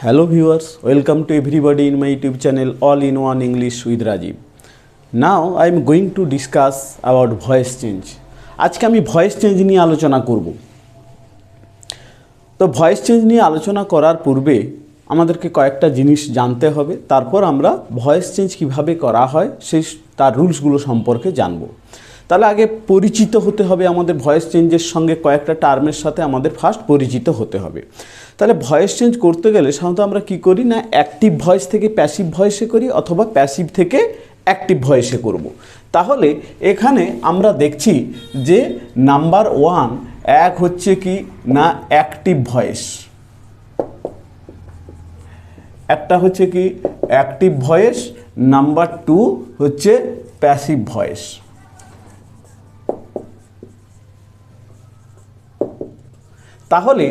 Hello viewers, welcome to everybody in my YouTube channel All in One English with Rajiv. Now I am going to discuss about voice change. আজকে আমি voice change নিয়ে আলোচনা করব। তো voice change নিয়ে আলোচনা করার পূর্বে আমাদেরকে কয়েকটা জিনিস জানতে হবে, তারপর আমরা ভয়েস চেঞ্জ কিভাবে করা হয় সেই তার রুলসগুলো সম্পর্কে জানব। তাহলে আগে পরিচিত হতে হবে, আমাদের ভয়েস চেঞ্জের সঙ্গে কয়েকটা টার্মের সাথে আমাদের ফার্স্ট পরিচিত হতে হবে। তাহলে ভয়েস চেঞ্জ করতে গেলে সাধারণত আমরা কি করি না, অ্যাক্টিভ ভয়েস থেকে প্যাসিভ ভয়েসে করি অথবা প্যাসিভ থেকে অ্যাক্টিভ ভয়েসে করব। তাহলে এখানে আমরা দেখছি যে নাম্বার ওয়ান এক হচ্ছে কি না অ্যাক্টিভ ভয়েস, একটা হচ্ছে কি অ্যাক্টিভ ভয়েস, নাম্বার টু হচ্ছে প্যাসিভ ভয়েস। তাহলে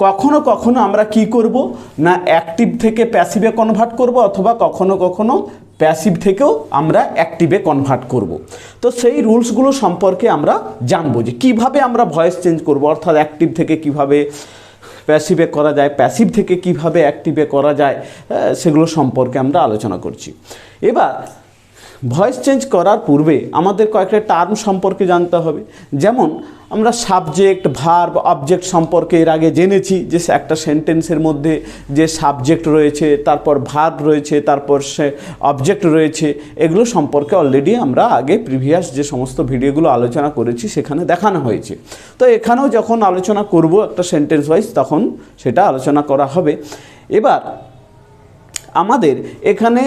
কখনো কখনো আমরা কি করব না অ্যাক্টিভ থেকে প্যাসিভে কনভার্ট করব অথবা কখনো কখনো প্যাসিভ থেকেও আমরা অ্যাক্টিভে কনভার্ট করব। তো সেই রুলসগুলো সম্পর্কে আমরা জানবো যে কিভাবে আমরা ভয়েস চেঞ্জ করব, অর্থাৎ অ্যাক্টিভ থেকে কিভাবে প্যাসিভে করা যায়, প্যাসিভ থেকে কিভাবে অ্যাক্টিভে করা যায়, সেগুলো সম্পর্কে আমরা আলোচনা করছি। এবার ভয়েস চেঞ্জ করার পূর্বে আমাদের কয়েকটা টার্ম সম্পর্কে জানতে হবে। যেমন আমরা সাবজেক্ট, ভার্ব, অবজেক্ট সম্পর্কে এর আগে জেনেছি যে একটা সেন্টেন্সের মধ্যে যে সাবজেক্ট রয়েছে, তারপর ভার্ব রয়েছে, তারপর সে অবজেক্ট রয়েছে, এগুলো সম্পর্কে অলরেডি আমরা আগে প্রিভিয়াস যে সমস্ত ভিডিওগুলো আলোচনা করেছি সেখানে দেখানো হয়েছে। তো এখানেও যখন আলোচনা করব একটা সেন্টেন্স ওয়াইজ তখন সেটা আলোচনা করা হবে। এবার আমাদের এখানে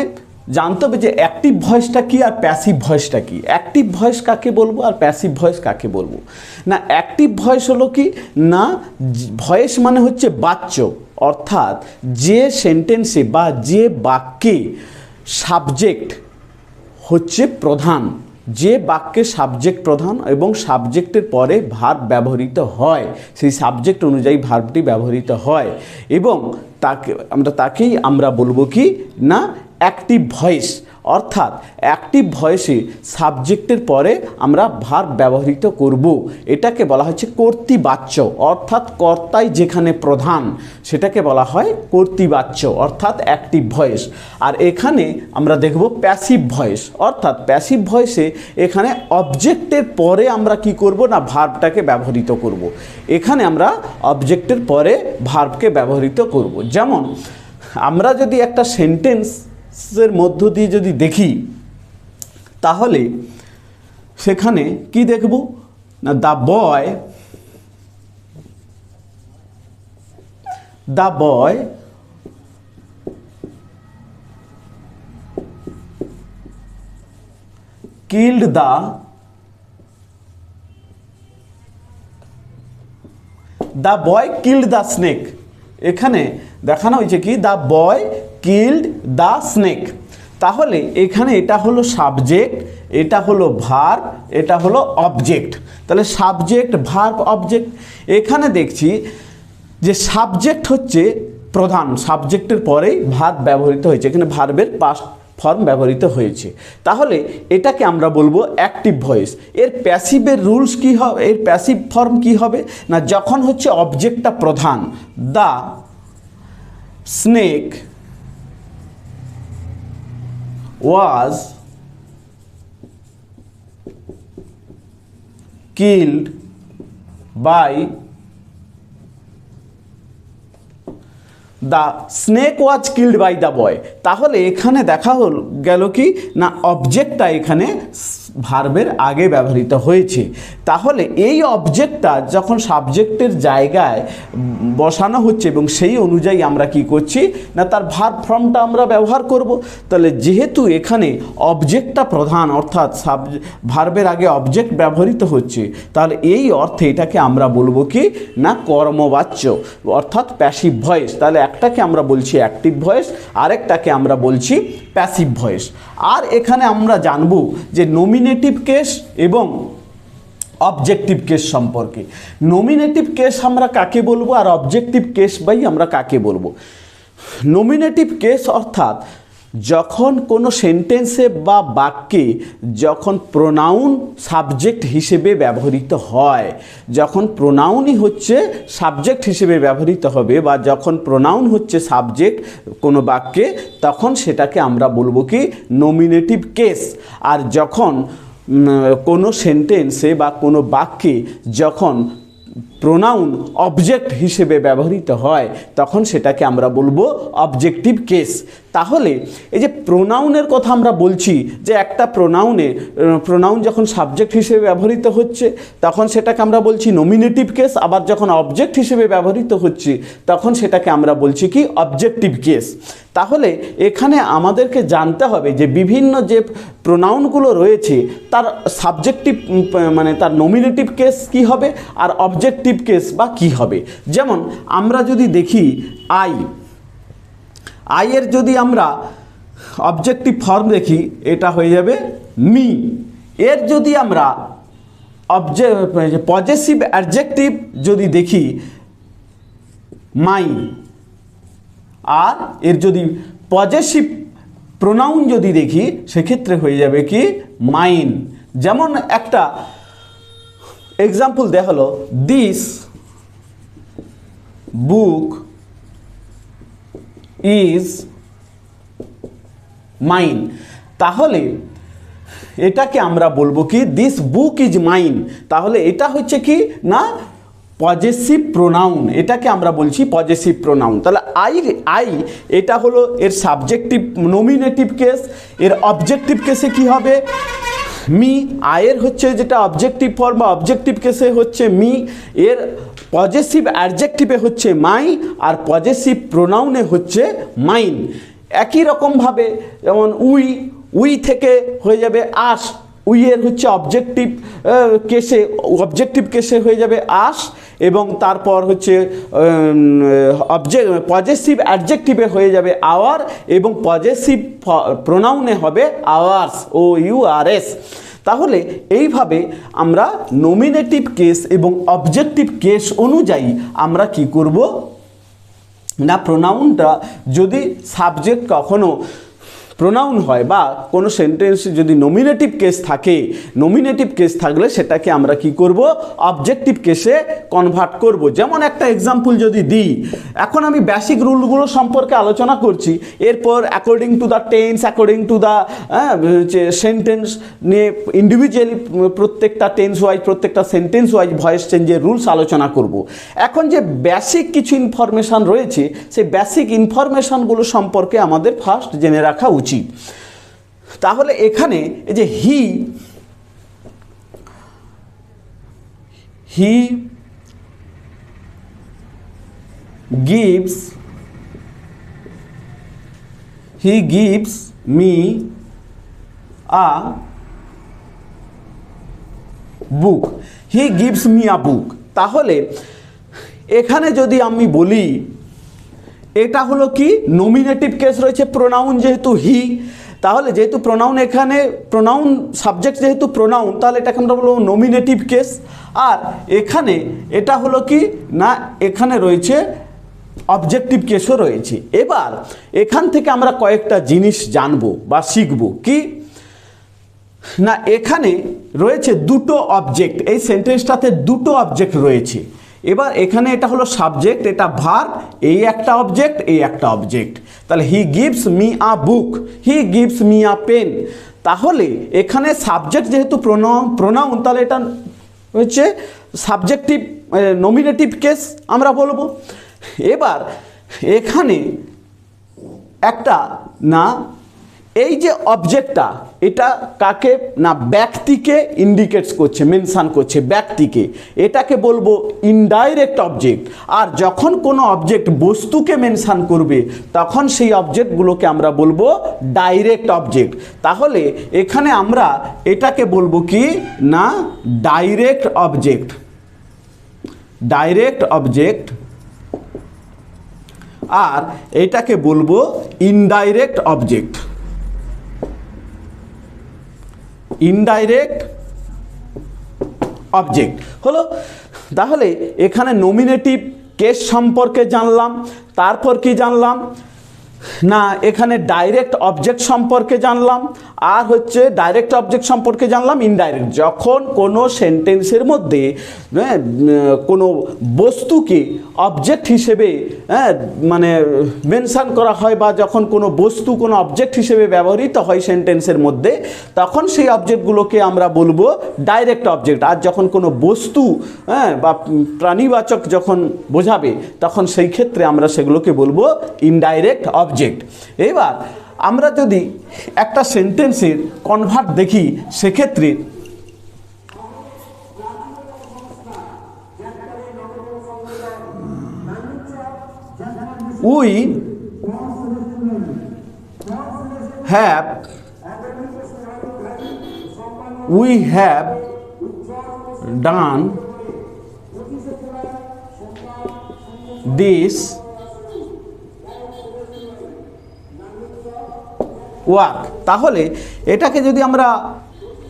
জানতে হবে যে অ্যাক্টিভ ভয়েসটা কি আর প্যাসিভ ভয়েসটা কি। অ্যাক্টিভ ভয়েস কাকে বলবো আর প্যাসিভ ভয়েস কাকে বলবো না। অ্যাক্টিভ ভয়েস হলো কি না, ভয়েস মানে হচ্ছে বাচ্য, অর্থাৎ যে সেন্টেন্সে বা যে বাক্যে সাবজেক্ট হচ্ছে প্রধান, যে বাক্যে সাবজেক্ট প্রধান এবং সাবজেক্টের পরে ভার্ব ব্যবহৃত হয়, সেই সাবজেক্ট অনুযায়ী ভার্বটি ব্যবহৃত হয় এবং তাকেই আমরা বলবো কি না অ্যাক্টিভ ভয়েস। অর্থাৎ অ্যাক্টিভ ভয়েসে সাবজেক্টের পরে আমরা ভার্ব ব্যবহৃত করব, এটাকে বলা হচ্ছে কর্তৃবাচ্য, অর্থাৎ কর্তাই যেখানে প্রধান সেটাকে বলা হয় কর্তৃবাচ্য অর্থাৎ অ্যাক্টিভ ভয়েস। আর এখানে আমরা দেখব প্যাসিভ ভয়েস, অর্থাৎ প্যাসিভ ভয়েসে এখানে অবজেক্টের পরে আমরা কি করব না ভার্বটাকে ব্যবহৃত করব। এখানে আমরা অবজেক্টের পরে ভার্বকে ব্যবহৃত করব। যেমন আমরা যদি একটা সেন্টেন্সের মধ্য দিয়ে যদি দেখি তাহলে সেখানে কি দেখব না, the boy killed the snake. এখানে দেখানো হয়েছে কি the boy killed the snake. তাহলে এখানে এটা হলো সাবজেক্ট, এটা হলো ভার্ব, এটা হলো অবজেক্ট। তাহলে সাবজেক্ট, ভার্ব, অবজেক্ট। এখানে দেখছি যে সাবজেক্ট হচ্ছে প্রধান, সাবজেক্টের পরেই ভার্ব ব্যবহৃত হয়েছে, এখানে ভার্বের পাস্ট ফর্ম ব্যবহৃত হয়েছে। তাহলে এটাকে আমরা বলবো অ্যাক্টিভ ভয়েস। এর প্যাসিভের রুলস কি হবে, এর প্যাসিভ ফর্ম কি হবে না, যখন হচ্ছে অবজেক্টটা প্রধান, the snake was killed by the snake was killed by the boy. তাহলে এখানে দেখা গেল কি না অবজেক্টটা এখানে ভার্বের আগে ব্যবহৃত হয়েছে। তাহলে এই অবজেক্টটা যখন সাবজেক্টের জায়গায় বসানো হচ্ছে এবং সেই অনুযায়ী আমরা কি করছি না তার ভার্ব ফর্মটা আমরা ব্যবহার করব। তাহলে যেহেতু এখানে অবজেক্টটা প্রধান অর্থাৎ ভার্বের আগে অবজেক্ট ব্যবহৃত হচ্ছে, তাহলে এই অর্থে এটাকে আমরা বলবো কি না কর্মবাচ্য অর্থাৎ প্যাসিভ ভয়েস। তাহলে একটাকে আমরা বলছি অ্যাক্টিভ ভয়েস, আরেকটাকে আমরা বলছি প্যাসিভ ভয়েস। আর এখানে আমরা জানব যে নমিনেটিভ কেস এবং অবজেক্টিভ কেস সম্পর্কে। নমিনেটিভ কেস আমরা কাকে বলবো আর অবজেক্টিভ কেস বাই আমরা কাকে বলবো। নমিনেটিভ কেস অর্থাৎ যখন কোনো সেন্টেন্সে বা বাক্যে যখন প্রোনাউন সাবজেক্ট হিসেবে ব্যবহৃত হয়, যখন প্রোনাউনই হচ্ছে সাবজেক্ট হিসেবে ব্যবহৃত হবে বা যখন প্রোনাউন হচ্ছে সাবজেক্ট কোনো বাক্যে, তখন সেটাকে আমরা বলবো কি নমিনেটিভ কেস। আর যখন কোনো সেন্টেন্সে বা কোনো বাক্যে যখন প্রোনাউন অবজেক্ট হিসেবে ব্যবহৃত হয়, তখন সেটাকে আমরা বলবো অবজেক্টিভ কেস। তাহলে এই যে প্রোনাউনের কথা আমরা বলছি, যে একটা প্রোনাউন যখন সাবজেক্ট হিসেবে ব্যবহৃত হচ্ছে তখন সেটাকে আমরা বলছি নমিনেটিভ কেস, আবার যখন অবজেক্ট হিসেবে ব্যবহৃত হচ্ছে তখন সেটাকে আমরা বলছি কি অবজেক্টিভ কেস। তাহলে এখানে আমাদেরকে জানতে হবে যে বিভিন্ন যে প্রোনাউনগুলো রয়েছে তার সাবজেক্টিভ মানে তার নমিনেটিভ কেস কি হবে আর অবজেক্টিভ কেস বা কি হবে। যেমন আমরা যদি দেখি আই এর যদি আমরা অবজেক্টিভ ফর্ম দেখি, এটা হয়ে যাবে মি। এর যদি আমরা পজেসিভ অ্যাডজেক্টিভ যদি দেখি মাই, আর এর যদি পজেসিভ প্রোনাউন যদি দেখি সেক্ষেত্রে হয়ে যাবে কি মাইন। যেমন একটা এক্সাম্পল দেওয়া হলো, দিস বুক ইজ মাইন। তাহলে এটাকে আমরা বলবো কি দিস বুক ইজ মাইন। তাহলে এটা হচ্ছে কি না পজেসিভ প্রোনাউন, এটাকে আমরা বলছি পজেসিভ প্রোনাউন। তাহলে আই এটা হলো এর সাবজেক্টিভ নমিনেটিভ কেস। এর অবজেক্টিভ কেসে কি হবে মি। আয়ের হচ্ছে যেটা অবজেক্টিভ ফর্ম বা অবজেক্টিভ কেসে হচ্ছে মি। এর পজেসিভ অ্যাডজেক্টিভে হচ্ছে মাই, আর পজেসিভ প্রোনাউনে হচ্ছে মাইন। একই রকমভাবে যেমন উই থেকে হয়ে যাবে আস। উইয়ের হচ্ছে অবজেক্টিভ কেসে হয়ে যাবে আস, এবং তারপর হচ্ছে পজেসিভ অ্যাডজেক্টিভে হয়ে যাবে আওয়ার, এবং পজেসিভ প্রোনাউনে হবে আওয়ার্স, OURS। তাহলে এইভাবে আমরা নমিনেটিভ কেস এবং অবজেক্টিভ কেস অনুযায়ী আমরা কি করব না প্রোনাউনটা যদি সাবজেক্ট কখনো প্রোনাউন হয় বা কোনো সেন্টেন্সে যদি নমিনেটিভ কেস থাকে, নমিনেটিভ কেস থাকলে সেটাকে আমরা কি করব অবজেক্টিভ কেসে কনভার্ট করব। যেমন একটা এক্সাম্পল যদি দিই, এখন আমি বেসিক রুলগুলো সম্পর্কে আলোচনা করছি, এরপর according to the tense, according to the sentence নিয়ে ইন্ডিভিজুয়ালি প্রত্যেকটা টেন্স ওয়াইজ প্রত্যেকটা সেন্টেন্স ওয়াইজ ভয়েস চেঞ্জের রুলস আলোচনা করব। এখন যে বেসিক কিছু ইনফরমেশান রয়েছে, সেই বেসিক ইনফরমেশানগুলো সম্পর্কে আমাদের ফার্স্ট জেনে রাখা উচিত। তাহলে এখানে এই যে হি gives me a book, he gives me a book। তাহলে এখানে যদি আমি বলি এটা হলো কি নমিনেটিভ কেস রয়েছে, প্রোনাউন যেহেতু হি, তাহলে যেহেতু প্রোনাউন এখানে প্রোনাউন সাবজেক্ট যেহেতু প্রোনাউন, তাহলে এটাকে আমরা বলবো নমিনেটিভ কেস। আর এখানে এটা হলো কি না এখানে রয়েছে অবজেক্টিভ কেসও রয়েছে। এবার এখান থেকে আমরা কয়েকটা জিনিস জানবো বা শিখবো কি না, এখানে রয়েছে দুটো অবজেক্ট, এই সেন্টেন্সটাতে দুটো অবজেক্ট রয়েছে। এবার এখানে এটা হলো সাবজেক্ট, এটা ভার্ব, এই একটা অবজেক্ট, এই একটা অবজেক্ট। তাহলে he gives me a book, he gives me a pen. তাহলে এখানে সাবজেক্ট যেহেতু প্রোনাউন, তাহলে এটা হচ্ছে সাবজেক্টিভ নমিনেটিভ কেস আমরা বলবো। এবার এখানে একটা না এই যে অবজেক্টটা, এটা কাকে না ব্যক্তিকে ইন্ডিকেটস করছে, মেনশান করছে ব্যক্তিকে, এটাকে বলবো ইনডাইরেক্ট অবজেক্ট। আর যখন কোনো অবজেক্ট বস্তুকে মেনশান করবে তখন সেই অবজেক্টগুলোকে আমরা বলবো ডাইরেক্ট অবজেক্ট। তাহলে এখানে আমরা এটাকে বলবো কি না ডাইরেক্ট অবজেক্ট, ডাইরেক্ট অবজেক্ট। আর এটাকে বলবো ইনডাইরেক্ট অবজেক্ট, ইনডাইরেক্ট অবজেক্ট হলো। তাহলে এখানে নমিনেটিভ কেস সম্পর্কে জানলাম। তারপর কি জানলাম না এখানে ডাইরেক্ট অবজেক্ট সম্পর্কে জানলাম, আর হচ্ছে ডাইরেক্ট অবজেক্ট সম্পর্কে জানলাম, ইনডাইরেক্ট। যখন কোনো সেন্টেন্সের মধ্যে কোনো বস্তুকে অবজেক্ট হিসেবে মানে মেনশন করা হয়, বা যখন কোনো বস্তু কোনো অবজেক্ট হিসেবে ব্যবহৃত হয় সেন্টেন্সের মধ্যে, তখন সেই অবজেক্টগুলোকে আমরা বলবো ডাইরেক্ট অবজেক্ট। আর যখন কোনো বস্তু বা প্রাণীবাচক যখন বোঝাবে, তখন সেই ক্ষেত্রে আমরা সেগুলোকে বলবো ইনডাইরেক্ট অবজেক্ট। এবার আমরা যদি একটা সেন্টেন্সের কনভার্ট দেখি, সেক্ষেত্রে we have done this work. তাহলে এটাকে যদি আমরা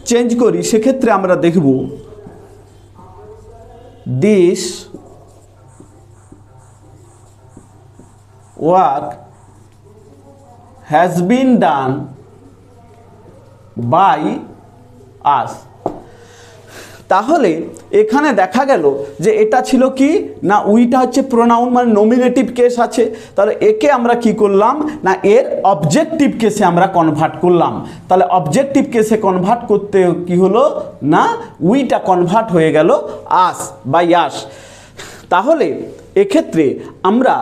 চেঞ্জ করি, সেক্ষেত্রে আমরা দেখব this work has been done by us. তাহলে এখানে দেখা গেল যে এটা ছিল কি না, উইটা হচ্ছে প্রোনাউন, মানে নমিনেটিভ কেস আছে। তাহলে একে আমরা কি করলাম না, এর অবজেক্টিভ কেসে আমরা কনভার্ট করলাম। তাহলে অবজেক্টিভ কেসে কনভার্ট করতে কি হলো না, উইটা কনভার্ট হয়ে গেল আস বা ইয়াস। তাহলে এক্ষেত্রে আমরা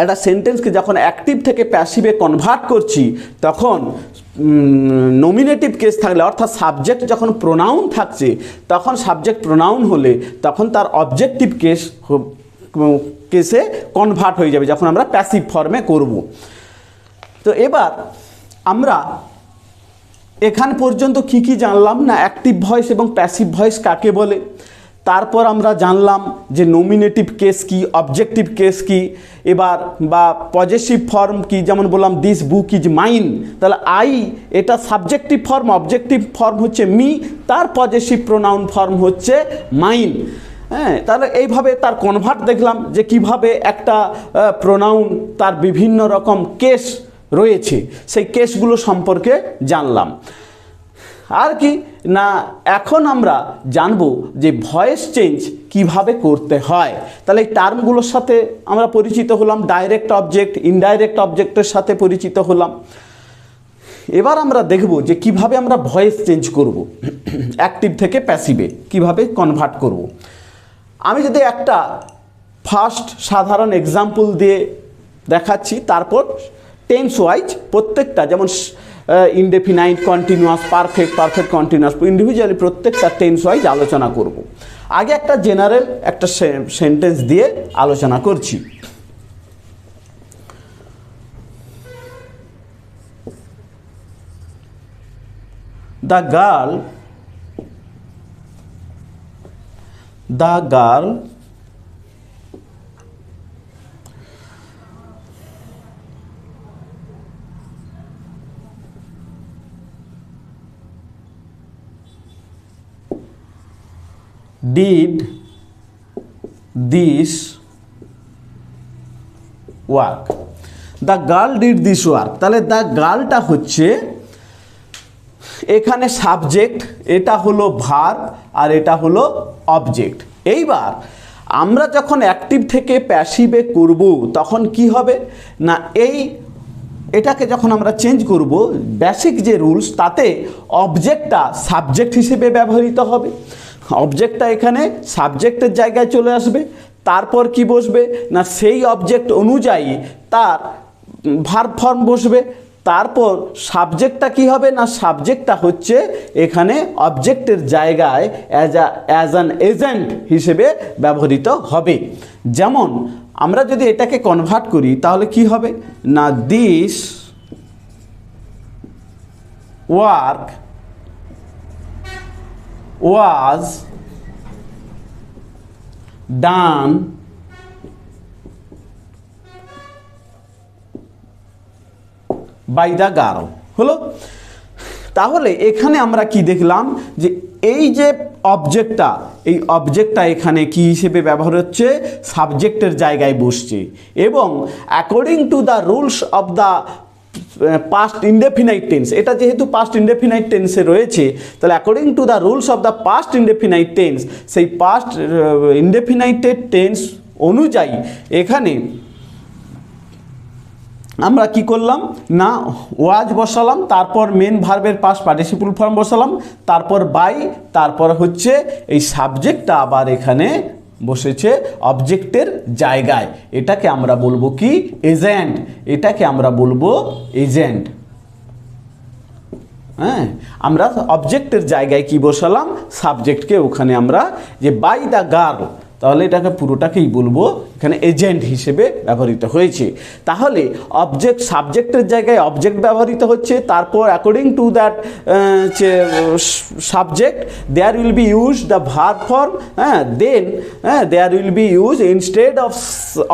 একটা সেন্টেন্সকে যখন অ্যাক্টিভ থেকে প্যাসিভে কনভার্ট করছি, তখন নমিনেটিভ কেস থাকলে, অর্থাৎ সাবজেক্ট যখন প্রোনাউন থাকছে, তখন সাবজেক্ট প্রোনাউন হলে তখন তার অবজেক্টিভ কেসে কনভার্ট হয়ে যাবে, যখন আমরা প্যাসিভ ফর্মে করব। তো এবার আমরা এখান পর্যন্ত কি কি জানলাম না, অ্যাক্টিভ ভয়েস এবং প্যাসিভ ভয়েস কাকে বলে। তারপর আমরা জানলাম যে নমিনেটিভ কেস কি, অবজেক্টিভ কেস কি, এবার বা পজেসিভ ফর্ম কি, যেমন বললাম দিস বুক ইজ মাইন। তাহলে আই এটা সাবজেক্টিভ ফর্ম, অবজেক্টিভ ফর্ম হচ্ছে মি, তার পজেসিভ প্রোনাউন ফর্ম হচ্ছে মাইন। তাহলে এইভাবে তার কনভার্ট দেখলাম যে কিভাবে একটা প্রোনাউন তার বিভিন্ন রকম কেস রয়েছে, সেই কেসগুলো সম্পর্কে জানলাম। আর কি না, এখন আমরা জানবো যে ভয়েস চেঞ্জ কিভাবে করতে হয়। তাহলে এই টার্মগুলোর সাথে আমরা পরিচিত হলাম, ডাইরেক্ট অবজেক্ট, ইনডাইরেক্ট অবজেক্টের সাথে পরিচিত হলাম। এবার আমরা দেখব যে কিভাবে আমরা ভয়েস চেঞ্জ করব, অ্যাক্টিভ থেকে প্যাসিভে কিভাবে কনভার্ট করব। আমি যদি একটা ফার্স্ট সাধারণ এক্সাম্পল দিয়ে দেখাচ্ছি, তারপর টেন্স ওয়াইজ প্রত্যেকটা, যেমন indefinite, continuous, perfect, perfect continuous, individually প্রত্যেকটা টেন্স ওয়াইজ আলোচনা করব। আগে একটা জেনারেল একটা সেন্টেন্স দিয়ে আলোচনা করছি। The girl did this work. The girl did this work. তাহলে দ্য গার্লটা হচ্ছে এখানে সাবজেক্ট, এটা হলো ভার্ব, আর এটা হলো অবজেক্ট। এইবার আমরা যখন অ্যাক্টিভ থেকে প্যাসিভে করব, তখন কি হবে না, এটাকে যখন আমরা চেঞ্জ করব, বেসিক যে রুলস, তাতে অবজেক্টটা সাবজেক্ট হিসেবে ব্যবহৃত হবে। অবজেক্টটা এখানে সাবজেক্টের জায়গায় চলে আসবে, তারপর কি বসবে না, সেই অবজেক্ট অনুযায়ী তার ভার্ব ফর্ম বসবে। তারপর সাবজেক্টটা কি হবে না, সাবজেক্টটা হচ্ছে এখানে অবজেক্টের জায়গায় অ্যাজ অ্যান এজেন্ট হিসেবে ব্যবহৃত হবে। যেমন আমরা যদি এটাকে কনভার্ট করি, তাহলে কি হবে না, this work was done by the girl। হলো। তাহলে এখানে আমরা কি দেখলাম যে এই যে অবজেক্টটা, এই অবজেক্টটা এখানে কি হিসেবে ব্যবহার হচ্ছে, সাবজেক্টের জায়গায় বসছে, এবং according to the rules of the past indefinite tense, এটা যেহেতু পাস্ট ইনডেফিনাইট টেন্সে রয়েছে, তাহলে according to the rules of the past indefinite tense, সেই পাস্ট ইনডেফিনাইটেড টেন্স অনুযায়ী এখানে আমরা কি করলাম না ওয়াজ বসালাম, তারপর মেন ভার্বের পাস্ট পার্টিসিপল ফর্ম বসালাম, তারপর বাই, তারপর হচ্ছে এই সাবজেক্টটা আবার এখানে বসেছে অবজেক্টের জায়গায়। এটাকে আমরা বলবো কি, এজেন্ট। এটাকে আমরা বলবো এজেন্ট। হ্যাঁ, আমরা অবজেক্টের জায়গায় কি বসালাম, সাবজেক্টকে ওখানে আমরা যে বাই দ্য গার্ল, তাহলে এটাকে পুরোটাকেই বলবো এখানে এজেন্ট হিসেবে ব্যবহৃত হয়েছে। তাহলে অবজেক্ট, সাবজেক্টের জায়গায় অবজেক্ট ব্যবহৃত হচ্ছে, তারপর according to that subject there will be use the verb form, হ্যাঁ, then there will be use instead of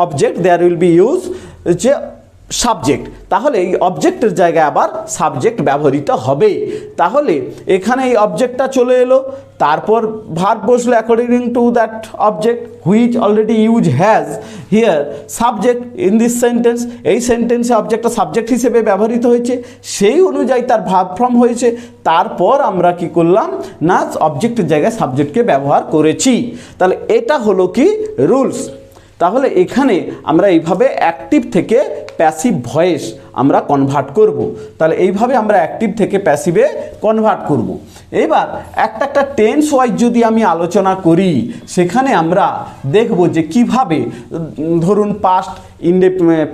object there will be use হচ্ছে সাবজেক্ট। তাহলে এই অবজেক্টের জায়গায় আবার সাবজেক্ট ব্যবহৃত হবে। তাহলে এখানে এই অবজেক্টটা চলে এলো, তারপর ভার্ব বসলো according to that object which already use has here subject in this sentence. এই সেন্টেন্সে অবজেক্টটা সাবজেক্ট হিসেবে ব্যবহৃত হয়েছে, সেই অনুযায়ী তার ভার্ব ফর্ম হয়েছে। তারপর আমরা কি করলাম না অবজেক্টের জায়গায় সাবজেক্টকে ব্যবহার করেছি। তাহলে এটা হলো কি রুলস। তাহলে এখানে আমরা এইভাবে অ্যাক্টিভ থেকে প্যাসিভ ভয়েস আমরা কনভার্ট করব। তাহলে এইভাবে আমরা অ্যাক্টিভ থেকে প্যাসিভে কনভার্ট করব। এবার একটা একটা টেন্স ওয়াইজ যদি আমি আলোচনা করি, সেখানে আমরা দেখব যে কিভাবে ধরুন past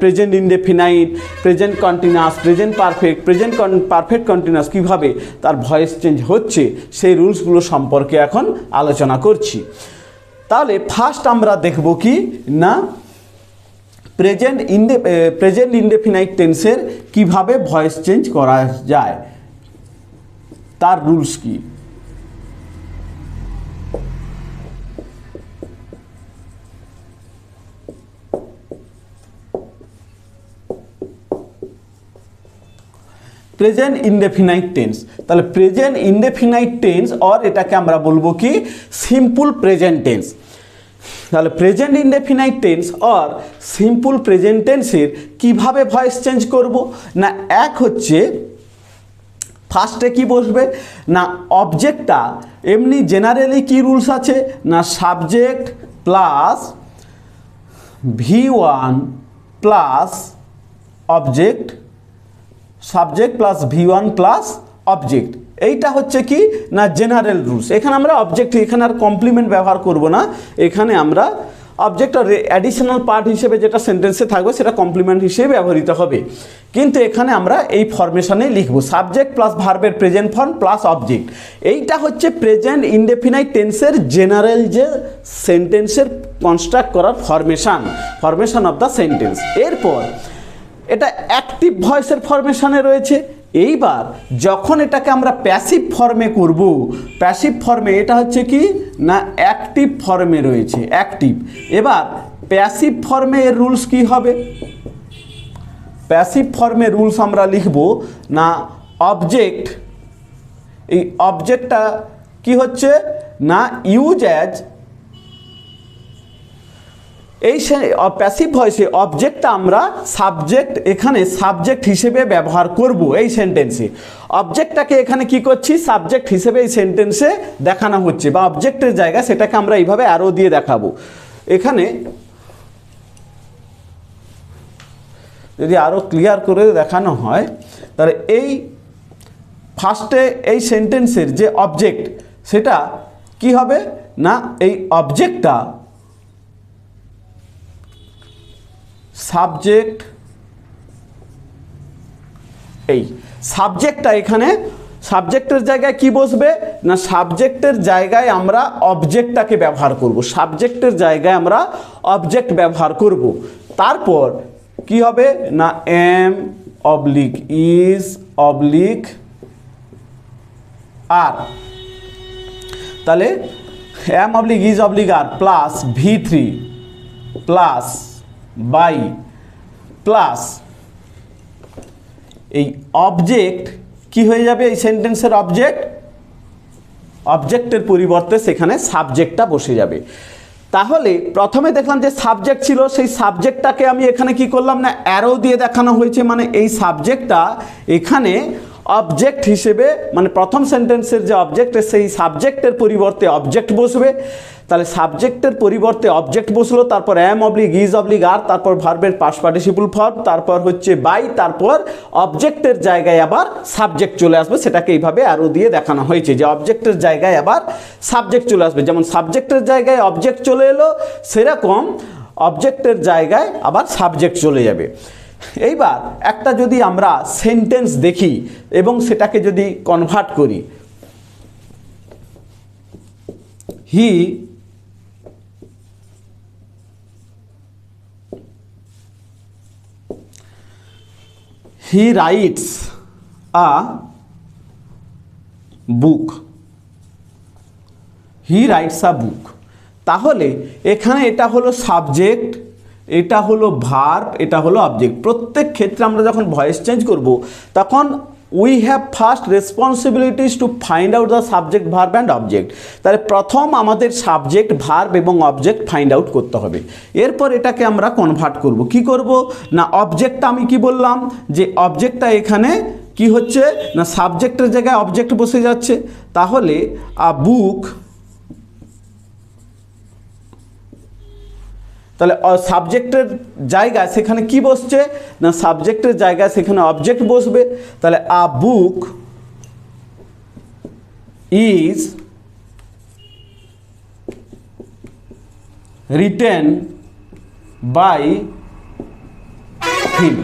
present indefinite, present continuous, present perfect, present perfect continuous কীভাবে তার ভয়েস চেঞ্জ হচ্ছে, সেই রুলসগুলো সম্পর্কে এখন আলোচনা করছি। তাহলে ফার্স্ট আমরা দেখব কি না প্রেজেন্ট ইনডেফিনাইট টেন্সের কিভাবে ভয়েস চেঞ্জ করা যায়, তার রুলস কি। প্রেজেন্ট ইনডেফিনাইট টেন্স, তাহলে প্রেজেন্ট ইনডেফিনাইট টেন্স অর এটাকে আমরা বলবো কি সিম্পল প্রেজেন্ট টেন্স। তাহলে present indefinite tense or simple present টেন্সের কীভাবে ভয়েস চেঞ্জ করব না, এক হচ্ছে ফার্স্টে কি বসবে না অবজেক্টটা, এমনি জেনারেলি কি রুলস আছে না subject plus V1 plus object, subject plus V1 plus object, এইটা হচ্ছে কি না জেনারেল রুলস। এখানে আমরা অবজেক্ট, এখানে আর কমপ্লিমেন্ট ব্যবহার করব না, এখানে আমরা অবজেক্ট আর অ্যাডিশনাল পার্ট হিসেবে যেটা সেন্টেন্সে থাকবে সেটা কমপ্লিমেন্ট হিসেবে ব্যবহৃত হবে। কিন্তু এখানে আমরা এই ফরমেশনে লিখব সাবজেক্ট প্লাস ভার্বের প্রেজেন্ট ফর্ম প্লাস অবজেক্ট। এইটা হচ্ছে প্রেজেন্ট ইনডেফিনাইট টেন্সের জেনারেল যে সেন্টেন্সের কনস্ট্রাক্ট করার ফরমেশন অফ দ্য সেন্টেন্স। এরপর এটা অ্যাক্টিভ ভয়েসের ফরমেশনে রয়েছে। এইবার যখন এটাকে আমরা প্যাসিভ ফর্মে করব, প্যাসিভ ফর্মে এটা হচ্ছে কি না অ্যাক্টিভ ফর্মে রয়েছে, অ্যাক্টিভ। এবার প্যাসিভ ফর্মে এর রুলস কি হবে, প্যাসিভ ফর্মে রুলস আমরা লিখব না অবজেক্ট, এই অবজেক্টটা কি হচ্ছে না ইউজ অ্যাজ, এই প্যাসিভ ভয়েসে অবজেক্টটা আমরা সাবজেক্ট, এখানে সাবজেক্ট হিসেবে ব্যবহার করব এই সেন্টেন্সে। অবজেক্টটাকে এখানে কি করছি সাবজেক্ট হিসেবে এই সেন্টেন্সে দেখানো হচ্ছে, বা অবজেক্টের জায়গায় সেটাকে আমরা এইভাবে অ্যারো দিয়ে দেখাবো। এখানে যদি আরও ক্লিয়ার করে দেখানো হয়, তাহলে এই ফার্স্টে এই সেন্টেন্সের যে অবজেক্ট সেটা কি হবে না এই অবজেক্টটা সাবজেক্ট, এই সাবজেক্টটা এখানে সাবজেক্টের জায়গায় কি বসবে না সাবজেক্টের জায়গায় আমরা অবজেক্টটাকে ব্যবহার করব, সাবজেক্টের জায়গায় আমরা অবজেক্ট ব্যবহার করব। তারপর কি হবে না am oblique is oblique are, তাহলে am oblique is oblique are plus V3 plus by plus এই অবজেক্ট কি হয়ে যাবে এই সেন্টেন্সের অবজেক্টের পরিবর্তে সেখানে সাবজেক্টটা বসে যাবে। তাহলে প্রথমে দেখলাম যে সাবজেক্ট ছিল, সেই সাবজেক্টটাকে আমি এখানে কি করলাম না অ্যারো দিয়ে দেখানো হয়েছে, মানে এই সাবজেক্টটা এখানে অবজেক্ট হিসেবে, মানে প্রথম সেন্টেন্সের যে অবজেক্ট সেই সাবজেক্টের পরিবর্তে অবজেক্ট বসবে। তাহলে সাবজেক্টের পরিবর্তে অবজেক্ট বসলো, তারপর অ্যাম অবলিক ইজ অবলিক আর, তারপর ভার্বের পাস্ট পার্টিসিপল ফর্ম, তারপর হচ্ছে বাই, তারপর অবজেক্টের জায়গায় আবার সাবজেক্ট চলে আসবে। সেটাকে এইভাবে আরও দিয়ে দেখানো হয়েছে যে অবজেক্টের জায়গায় আবার সাবজেক্ট চলে আসবে। যেমন সাবজেক্টের জায়গায় অবজেক্ট চলে এলো, সেরকম অবজেক্টের জায়গায় আবার সাবজেক্ট চলে যাবে। এইবার একটা যদি আমরা সেন্টেন্স দেখি এবং সেটাকে যদি কনভার্ট করি, he writes a book, he writes a book। তাহলে এখানে এটা হলো সাবজেক্ট, এটা হলো ভার্ব, এটা হলো অবজেক্ট। প্রত্যেক ক্ষেত্রে আমরা যখন ভয়েস চেঞ্জ করব তখন we have first responsibilities to find out the subject, verb and object. তাহলে প্রথম আমাদের সাবজেক্ট, ভার্ব এবং অবজেক্ট ফাইন্ড আউট করতে হবে। এরপর এটাকে আমরা কনভার্ট করব। কি করব না, অবজেক্টটা আমি কি বললাম যে অবজেক্টটা এখানে কি হচ্ছে না সাবজেক্টের জায়গায় অবজেক্ট বসে যাচ্ছে। তাহলে আ বুক, তাহলে সাবজেক্টের জায়গায় সেখানে কি বসছে না সাবজেক্টের জায়গায় সেখানে অবজেক্ট বসবে। তাহলে a book is written by him.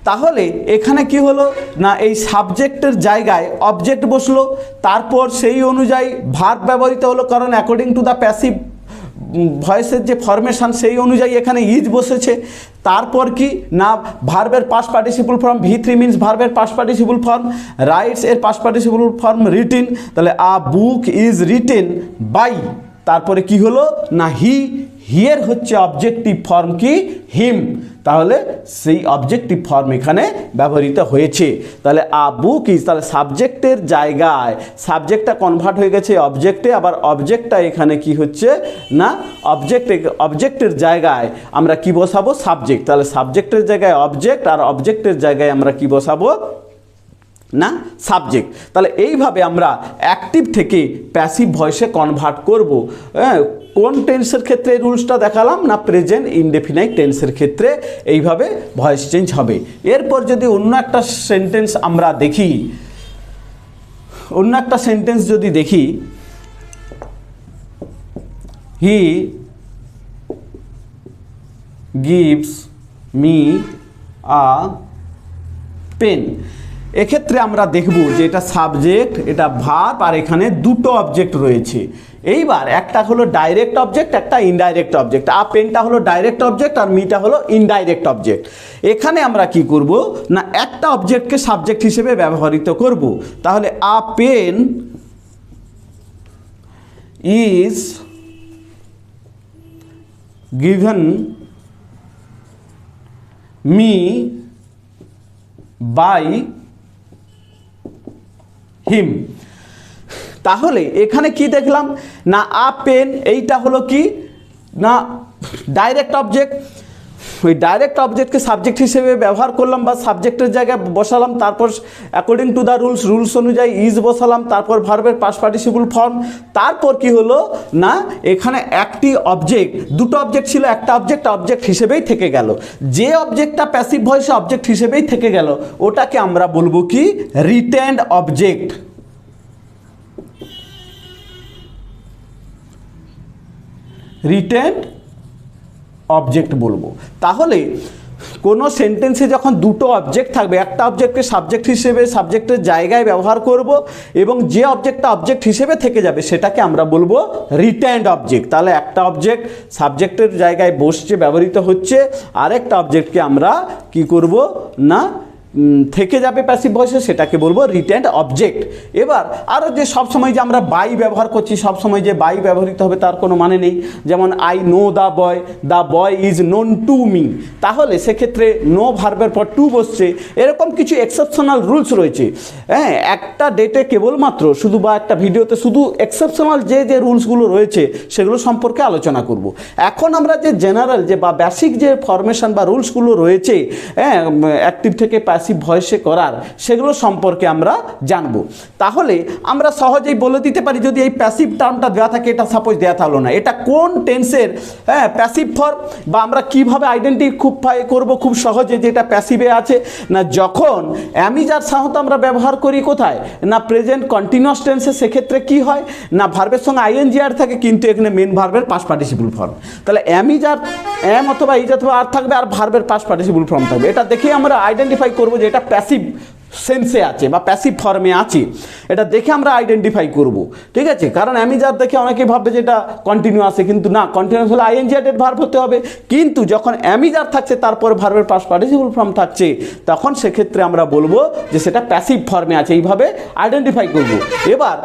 তাহলে এখানে কি হলো না এই সাবজেক্টের জায়গায় অবজেক্ট বসলো, তারপর সেই অনুযায়ী ভার্ব ব্যবহৃত হলো, কারণ অ্যাকর্ডিং টু দ্য প্যাসিভ ভয়েসের যে ফরমেশন সেই অনুযায়ী এখানে ইজ বসেছে। তারপর কি না ভার্বের পাস্ট পার্টিসিপল ফর্ম, ভি3 মিনস ভার্বের পাস্ট পার্টিসিপল ফর্ম, রাইটস এর পাস্ট পার্টিসিপল ফর্ম রিটেন। তাহলে a book is written by, তারপরে কি হলো না হি, হিয়ের হচ্ছে অবজেক্টিভ ফর্ম কি হিম। তাহলে সেই অবজেক্টিভ ফর্ম এখানে ব্যবহৃত হয়েছে। তাহলে আ বুক ইজ, তাহলে সাবজেক্টের জায়গায় সাবজেক্টটা কনভার্ট হয়ে গেছে অবজেক্টে, আবার অবজেক্টটা এখানে কি হচ্ছে না অবজেক্টের জায়গায় আমরা কি বসাবো সাবজেক্ট। তাহলে সাবজেক্টের জায়গায় অবজেক্ট আর অবজেক্টের জায়গায় আমরা কি বসাবো না সাবজেক্ট। তাহলে এইভাবে আমরা অ্যাক্টিভ থেকে প্যাসিভ ভয়েসে কনভার্ট করব। হ্যাঁ, কোন টেন্সের ক্ষেত্রে এই রুলসটা দেখালাম না প্রেজেন্ট ইনডেফিনাইট টেন্সের ক্ষেত্রে এইভাবে ভয়েস চেঞ্জ হবে। এরপর যদি অন্য একটা সেন্টেন্স আমরা দেখি, অন্য একটা সেন্টেন্স যদি দেখি, he gives me a pen. এক্ষেত্রে আমরা দেখব যে এটা সাবজেক্ট, এটা ভার্ব, আর এখানে দুটো অবজেক্ট রয়েছে। এইবার একটা হলো ডাইরেক্ট অবজেক্ট, একটা ইনডাইরেক্ট অবজেক্ট। আ পেনটা হলো ডাইরেক্ট অবজেক্ট আর মিটা হলো ইনডাইরেক্ট অবজেক্ট। এখানে আমরা কি করব না একটা অবজেক্টকে সাবজেক্ট হিসেবে ব্যবহৃত করব। তাহলে a pen is given me by him. তাহলে এখানে কি দেখলাম না আ পেন এইটা হলো কি না ডাইরেক্ট অবজেক্ট, ওই ডাইরেক্ট অবজেক্টকে সাবজেক্ট হিসেবে ব্যবহার করলাম বা সাবজেক্টের জায়গায় বসালাম, তারপর অ্যাকর্ডিং টু দ্য রুলস অনুযায়ী ইজ বসালাম, তারপর ভার্বের পাস্ট পার্টিসিপল ফর্ম। তারপর কি হলো না এখানে একটি অবজেক্ট, দুটো অবজেক্ট ছিল, একটা অবজেক্ট হিসেবেই থেকে গেল। যে অবজেক্টটা প্যাসিভ ভয়েসে অবজেক্ট হিসেবেই থেকে গেল ওটাকে আমরা বলবো কি রিটেন্ড অবজেক্ট। রিটেন্ড অবজেক্ট বলবো। তাহলে কোনো সেন্টেন্সে যখন দুটো অবজেক্ট থাকবে, একটা অবজেক্টকে সাবজেক্ট হিসেবে সাবজেক্টের জায়গায় ব্যবহার করব এবং যে অবজেক্টটা অবজেক্ট হিসেবে থেকে যাবে সেটাকে আমরা বলবো রিটেন্ড অবজেক্ট। তাহলে একটা অবজেক্ট সাবজেক্টের জায়গায় বসছে ব্যবহৃত হচ্ছে, আরেকটা অবজেক্টকে আমরা কি করব না থেকে যাবে প্যাসিভ ভয়েসে সেটাকে বলবো রিটেন্ড অবজেক্ট। এবার আরও যে সবসময় যে আমরা বাই ব্যবহার করছি, সবসময় যে বাই ব্যবহৃত হবে তার কোনো মানে নেই। যেমন I know the boy is known to me, তাহলে সেক্ষেত্রে নো ভার্বের পর টু বসছে। এরকম কিছু এক্সেপশনাল রুলস রয়েছে। হ্যাঁ, একটা ডেটে কেবলমাত্র শুধু বা একটা ভিডিওতে শুধু এক্সেপশনাল যে রুলসগুলো রয়েছে সেগুলো সম্পর্কে আলোচনা করব। এখন আমরা যে জেনারেল যে বা বেসিক যে ফরমেশন বা রুলসগুলো রয়েছে হ্যাঁ অ্যাক্টিভ থেকে প্যাসিভ ভয়েসে করার, সেগুলো সম্পর্কে আমরা জানব। তাহলে আমরা সহজেই বলে দিতে পারি, যদি এই প্যাসিভ টার্মটা দেওয়া থাকে, এটা সাপোজ দেওয়া থাকলো না, এটা কোন টেন্সের হ্যাঁ প্যাসিভ ফর্ম, বা আমরা কিভাবে আইডেন্টিফাই করব খুব সহজে যে এটা প্যাসিভে আছে না, যখন আমি যার সাহায্যে আমরা ব্যবহার করি কোথায় না প্রেজেন্ট কন্টিনিউয়াস টেন্সে, সেক্ষেত্রে কি হয় না ভার্বের সঙ্গে আইএনজি আর থাকে, কিন্তু এখানে মেন ভার্বের পাস্ট পার্টিসিপল ফর্ম। তাহলে আমি যার এম অথবা ইজ অথবা আর থাকবে, আর ভার্বের পাস্ট পার্টিসিপল ফর্ম থাকবে। এটা দেখে আমরা আইডেন্টিফাই করব যে এটা প্যাসিভ সেন্সে আছে বা প্যাসিভ ফর্মে আছে, এটা দেখে আমরা আইডেন্টিফাই করব। ঠিক আছে, কারণ আমি যার দেখে অনেকেই ভাববে যে এটা কন্টিনিউয়াসে, কিন্তু না, কন্টিনিউয়াস হলে আইএনজি অ্যাডেড ভার্ব হতে হবে। কিন্তু যখন আমি যার থাকছে তারপরে ভার্বের পাস্ট পার্টিসিপল ফর্ম থাকছে, তখন সেক্ষেত্রে আমরা বলবো যে সেটা প্যাসিভ ফর্মে আছে, এইভাবে আইডেন্টিফাই করব। এবার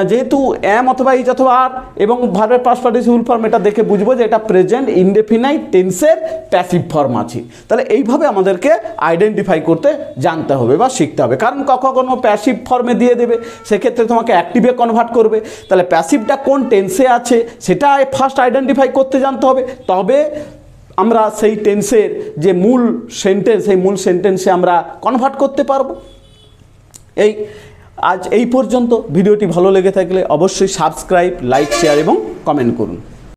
যেহেতু এম অথবা ইজ অথবা আর এবং ভার্বের পাস্ট পার্টিসিপল ফর্ম, এটা দেখে বুঝবো যে এটা প্রেজেন্ট ইনডেফিনাইট টেন্সের প্যাসিভ ফর্ম আছে। তাহলে এইভাবে আমাদেরকে আইডেন্টিফাই করতে জানতে হবে বা শিখতে হবে। কারণ কখনো প্যাসিভ ফর্মে দিয়ে দেবে, সেক্ষেত্রে তোমাকে অ্যাক্টিভে কনভার্ট করবে। তাহলে প্যাসিভটা কোন টেন্সে আছে সেটা ফার্স্ট আইডেন্টিফাই করতে জানতে হবে, তবে আমরা সেই টেন্সের যে মূল সেন্টেন্স, সেই মূল সেন্টেন্সে আমরা কনভার্ট করতে পারবো। আজ এই পর্যন্ত। ভিডিওটি ভালো লেগে থাকলে অবশ্যই সাবস্ক্রাইব, লাইক, শেয়ার এবং কমেন্ট করুন।